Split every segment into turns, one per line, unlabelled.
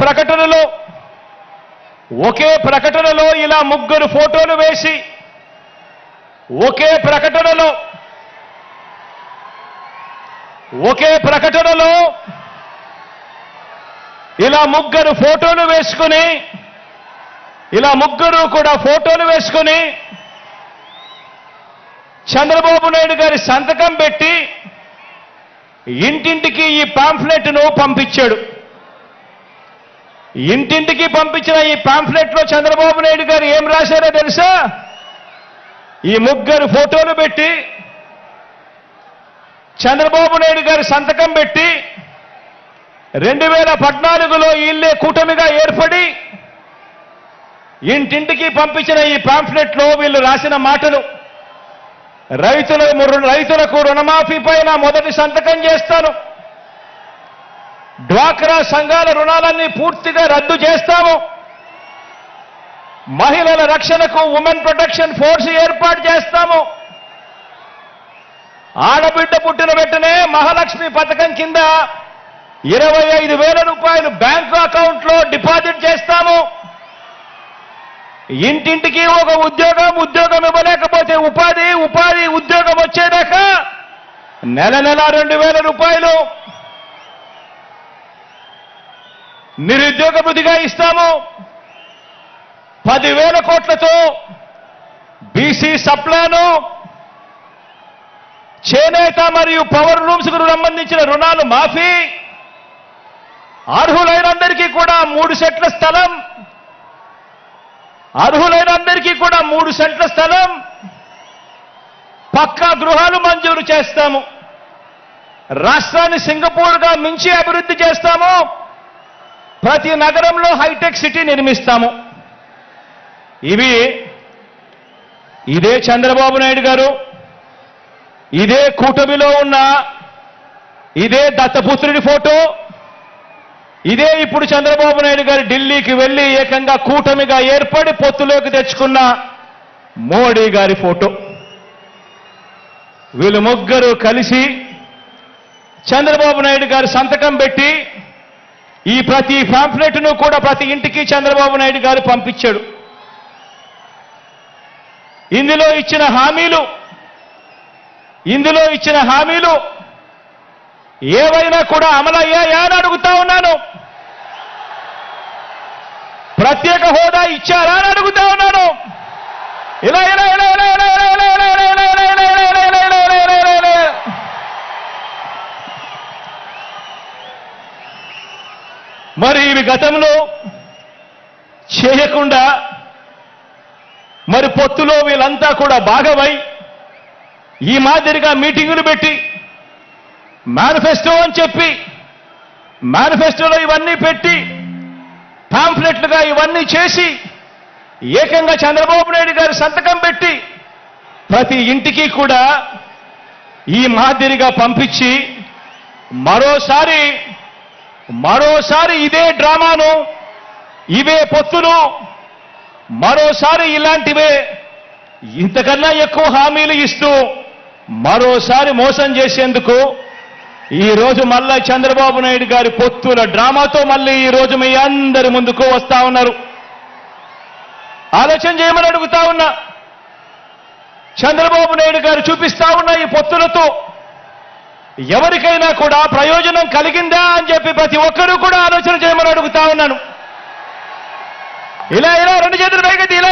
ప్రకటనలో ఒకే ప్రకటనలో ఇలా ముగ్గురు ఫోటోలు వేసి ఒకే ప్రకటనలో ఇలా ముగ్గురు ఫోటోలు వేసుకుని ఇలా ముగ్గురు కూడా ఫోటోలు వేసుకుని చంద్రబాబు నాయుడు గారి సంతకం పెట్టి ఇంటింటికి ఈ పాంఫ్లెట్ను పంపించాడు. ఇంటింటికి పంపించిన ఈ పాంఫ్లెట్లో చంద్రబాబు నాయుడు గారు ఏం రాశారో తెలుసా? ఈ ముగ్గురు ఫోటోలు పెట్టి చంద్రబాబు నాయుడు గారి సంతకం పెట్టి 2014లో వీళ్ళే కూటమిగా ఏర్పడి ఇంటింటికి పంపించిన ఈ పాంఫ్లెట్లో వీళ్ళు రాసిన మాటలు, రైతులకు రుణమాఫీ పైన మొదటి సంతకం చేస్తాను, డ్వాక్రా సంఘాల రుణాలన్నీ పూర్తిగా రద్దు చేస్తాము, మహిళల రక్షణకు ఉమెన్ ప్రొటెక్షన్ ఫోర్స్ ఏర్పాటు చేస్తాము, ఆడబిడ్డ పుట్టిన వెంటనే మహాలక్ష్మి పథకం కింద 25,000 రూపాయలు బ్యాంకు అకౌంట్లో డిపాజిట్ చేస్తాము, ఇంటింటికి ఒక ఉద్యోగం ఇవ్వలేకపోతే ఉపాధి ఉద్యోగం వచ్చేదాకా నెల 2,000 రూపాయలు నిరుద్యోగ భృతిగా ఇస్తాము, 10,000 కోట్లతో బీసీ సప్లాను, చేనేత మరియు పవర్ లూమ్స్కు సంబంధించిన రుణాలు మాఫీ, అర్హులైనందరికీ కూడా 3 సెంట్ల స్థలం, అర్హులైనందరికీ కూడా 3 సెంట్ల స్థలం, పక్కా గృహాలు మంజూరు చేస్తాము, రాష్ట్రాన్ని సింగపూర్గా మించి అభివృద్ధి చేస్తాము, ప్రతి నగరంలో హైటెక్ సిటీ నిర్మిస్తాము. ఇదే చంద్రబాబు నాయుడు గారు, ఇదే కూటమిలో ఉన్న ఇదే దత్తపుత్రుడి ఫోటో, ఇదే ఇప్పుడు చంద్రబాబు నాయుడు గారు ఢిల్లీకి వెళ్లి ఏకంగా కూటమిగా ఏర్పడి పొత్తులోకి తెచ్చుకున్న మోడీ గారి ఫోటో. వీళ్ళు ముగ్గురు కలిసి చంద్రబాబు నాయుడు గారు సంతకం పెట్టి ఈ ప్రతి పాంఫ్లెట్ను కూడా ప్రతి ఇంటికి చంద్రబాబు నాయుడు గారు పంపించాడు. ఇందులో ఇచ్చిన హామీలు ఏవైనా కూడా అమలయ్యాయా అని అడుగుతా ఉన్నాను. ప్రత్యేక హోదా ఇచ్చారా అని అడుగుతా ఉన్నాను. మరి ఇవి గతంలో చేయకుండా మరి పొత్తులో వీళ్ళంతా కూడా భాగమై ఈ మాదిరిగా మీటింగులు పెట్టి మేనిఫెస్టో అని చెప్పి మేనిఫెస్టోలో ఇవన్నీ పెట్టి పాంఫ్లెట్లుగా ఇవన్నీ చేసి ఏకంగా చంద్రబాబు నాయుడు గారి సంతకం పెట్టి ప్రతి ఇంటికి కూడా ఈ మాదిరిగా పంపించి మరోసారి ఇదే డ్రామాను, ఇవే పొత్తులు, మరోసారి ఇలాంటివే ఇంతకన్నా ఎక్కువ హామీలు ఇస్తూ మరోసారి మోసం చేసేందుకు ఈ రోజు మళ్ళా చంద్రబాబు నాయుడు గారి పొత్తుల డ్రామాతో మళ్ళీ ఈ రోజు మీ అందరి ముందుకు వస్తా ఉన్నారు. ఆలోచన చేయమని అడుగుతా ఉన్నా. చంద్రబాబు నాయుడు గారు చూపిస్తా ఉన్న ఈ పొత్తులతో ఎవరికైనా కూడా ప్రయోజనం కలిగిందా అని చెప్పి ప్రతి ఒక్కరూ కూడా ఆలోచన చేయమని అడుగుతా ఉన్నాను. ఇలా రెండు చేతులు పైకెత్తి ఇలా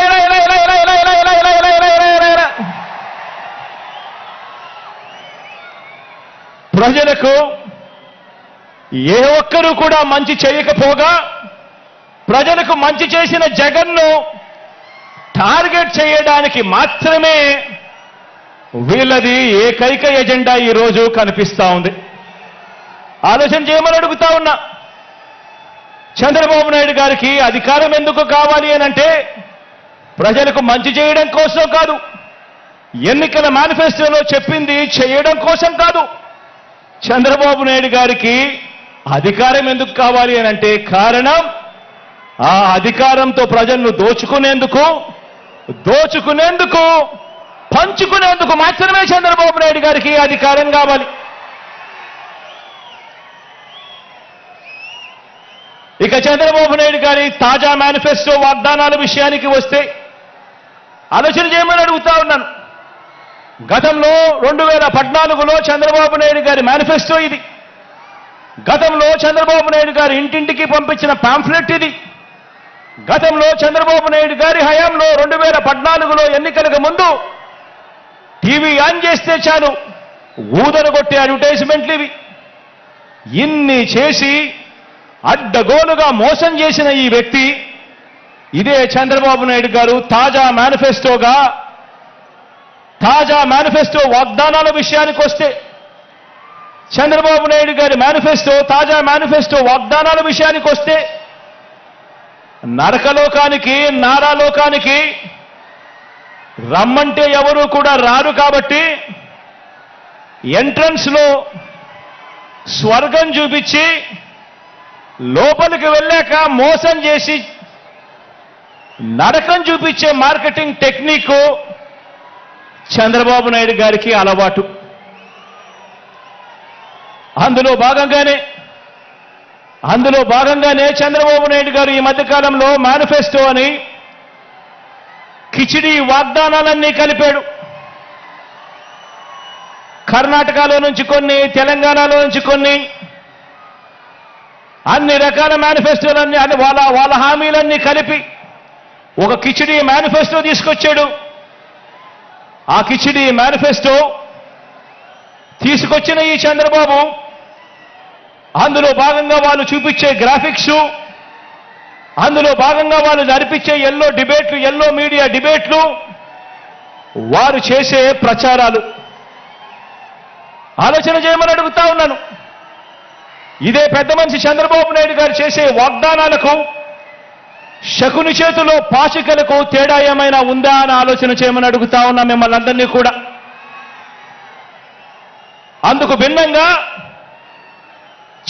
ప్రజలకు ఏ ఒక్కరూ కూడా మంచి చేయకపోగా ప్రజలకు మంచి చేసిన జగన్ను టార్గెట్ చేయడానికి మాత్రమే వీళ్ళది ఏకైక ఎజెండా ఈ రోజు కనిపిస్తా ఉంది. ఆలోచన చేయమని అడుగుతా ఉన్నా. చంద్రబాబు నాయుడు గారికి అధికారం ఎందుకు కావాలి అనంటే ప్రజలకు మంచి చేయడం కోసం కాదు, ఎన్నికల మేనిఫెస్టోలో చెప్పింది చేయడం కోసం కాదు. చంద్రబాబు నాయుడు గారికి అధికారం ఎందుకు కావాలి అనంటే కారణం ఆ అధికారంతో ప్రజలను దోచుకునేందుకు పంచుకునేందుకు మాత్రమే చంద్రబాబు నాయుడు గారికి అధికారం కావాలి. ఇక ఇక చంద్రబాబు నాయుడు గారి తాజా మేనిఫెస్టో వాగ్దానాల విషయానికి వస్తే ఆలోచన చేయమని అడుగుతా ఉన్నాను. గతంలో 2014లో చంద్రబాబు నాయుడు గారి మేనిఫెస్టో ఇది. గతంలో చంద్రబాబు నాయుడు గారు ఇంటింటికి పంపించిన పాంఫ్లెట్ ఇది. గతంలో చంద్రబాబు నాయుడు గారి హయాంలో 2014లో ఎన్నికలకు ముందు టీవీ ఆన్ చేస్తే చాలు ఊదరగొట్టే అడ్వర్టైజ్మెంట్లు ఇవి. ఇన్ని చేసి అడ్డగోలుగా మోసం చేసిన ఈ వ్యక్తి ఇదే చంద్రబాబు నాయుడు గారు తాజా మేనిఫెస్టో వాగ్దానాల విషయానికి వస్తే చంద్రబాబు నాయుడు గారి తాజా మేనిఫెస్టో వాగ్దానాల విషయానికి వస్తే నరకలోకానికి నారాలోకానికి రమ్మంటే ఎవరు కూడా రారు కాబట్టి ఎంట్రన్స్ లో స్వర్గం చూపించి లోపలికి వెళ్ళాక మోసం చేసి నరకం చూపించే మార్కెటింగ్ టెక్నిక్ చంద్రబాబు నాయుడు గారికి అలవాటు. అందులో భాగంగానే చంద్రబాబు నాయుడు గారు ఈ మధ్యకాలంలో మేనిఫెస్టో అని కిచిడి వాగ్దానాలన్నీ కలిపాడు. కర్ణాటకలో నుంచి కొన్ని, తెలంగాణలో నుంచి కొన్ని, అన్ని రకాల మేనిఫెస్టోలన్నీ వాళ్ళ హామీలన్నీ కలిపి ఒక కిచిడి మేనిఫెస్టో తీసుకొచ్చాడు. ఆ కిచిడి మేనిఫెస్టో తీసుకొచ్చిన ఈ చంద్రబాబు అందులో భాగంగా వాళ్ళు చూపించే గ్రాఫిక్స్, అందులో భాగంగా వాళ్ళు జరిపించే ఎల్లో మీడియా డిబేట్లు, వారు చేసే ప్రచారాలు ఆలోచన చేయమని అడుగుతా ఉన్నాను. ఇదే పెద్ద మనిషి చంద్రబాబు నాయుడు గారు చేసే వాగ్దానాలకు శకుని చేతిలో పాచికలకు తేడా ఏమైనా ఉందా అని ఆలోచన చేయమని అడుగుతా ఉన్నా మిమ్మల్ని అందరినీ కూడా. అందుకు భిన్నంగా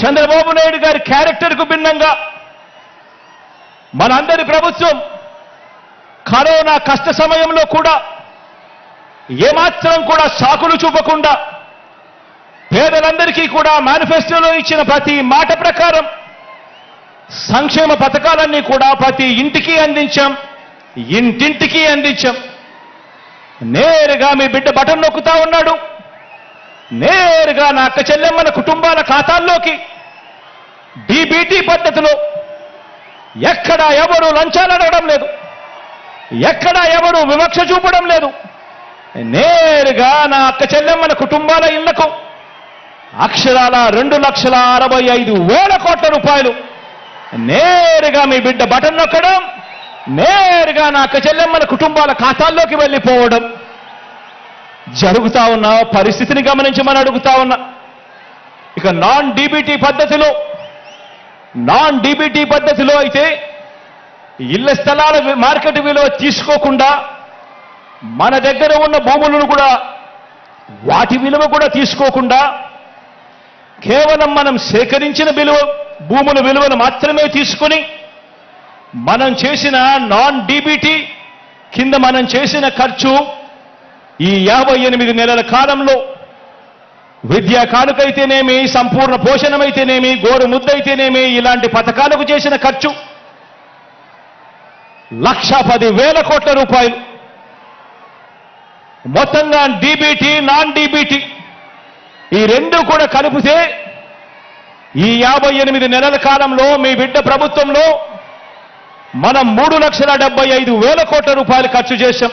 చంద్రబాబు నాయుడు గారి క్యారెక్టర్కు భిన్నంగా మనందరి ప్రభుత్వం కరోనా కష్ట సమయంలో కూడా ఏమాత్రం కూడా సాకులు చూపకుండా పేదలందరికీ కూడా మేనిఫెస్టోలో ఇచ్చిన ప్రతి మాట ప్రకారం సంక్షేమ పథకాలన్నీ కూడా ప్రతి ఇంటికి అందించాం, ఇంటింటికి అందించాం. నేరుగా మీ బిడ్డ బటన్ నొక్కుతా ఉన్నాడు. నేరుగా నా అక్క చెల్లెమ్మల కుటుంబాల ఖాతాల్లోకి డీబీటీ పద్ధతిలో ఎక్కడా ఎవరు లంచాలు అడగడం లేదు, ఎక్కడా ఎవరు వివక్ష చూపడం లేదు. నేరుగా నా అక్క చెల్లెమ్మల కుటుంబాల ఇళ్లకు అక్షరాల 2,65,000 కోట్ల రూపాయలు నేరుగా మీ బిడ్డ బటన్ నొక్కడం, నేరుగా నా అక్క చెల్లెమ్మల కుటుంబాల ఖాతాల్లోకి వెళ్ళిపోవడం జరుగుతా ఉన్న పరిస్థితిని గమనించమని అడుగుతా ఉన్నా. ఇక నాన్ డీబీటీ పద్ధతిలో అయితే ఇళ్ల స్థలాల మార్కెట్ విలువ తీసుకోకుండా మన దగ్గర ఉన్న భూములను కూడా వాటి విలువ కూడా తీసుకోకుండా కేవలం మనం సేకరించిన భూముల విలువను మాత్రమే తీసుకుని మనం చేసిన నాన్ డీబీటీ కింద మనం చేసిన ఖర్చు ఈ 58 నెలల కాలంలో విద్యా కానుకైతేనేమి, సంపూర్ణ పోషణమైతేనేమి, గోరు ముద్దైతేనేమి, ఇలాంటి పథకాలకు చేసిన ఖర్చు 1,10,000 కోట్ల రూపాయలు. మొత్తంగా డీబీటీ నాన్ డీబీటీ ఈ రెండు కూడా కలిపితే ఈ 58 నెలల కాలంలో మీ బిడ్డ ప్రభుత్వంలో మనం 3,75,000 కోట్ల రూపాయలు ఖర్చు చేశాం.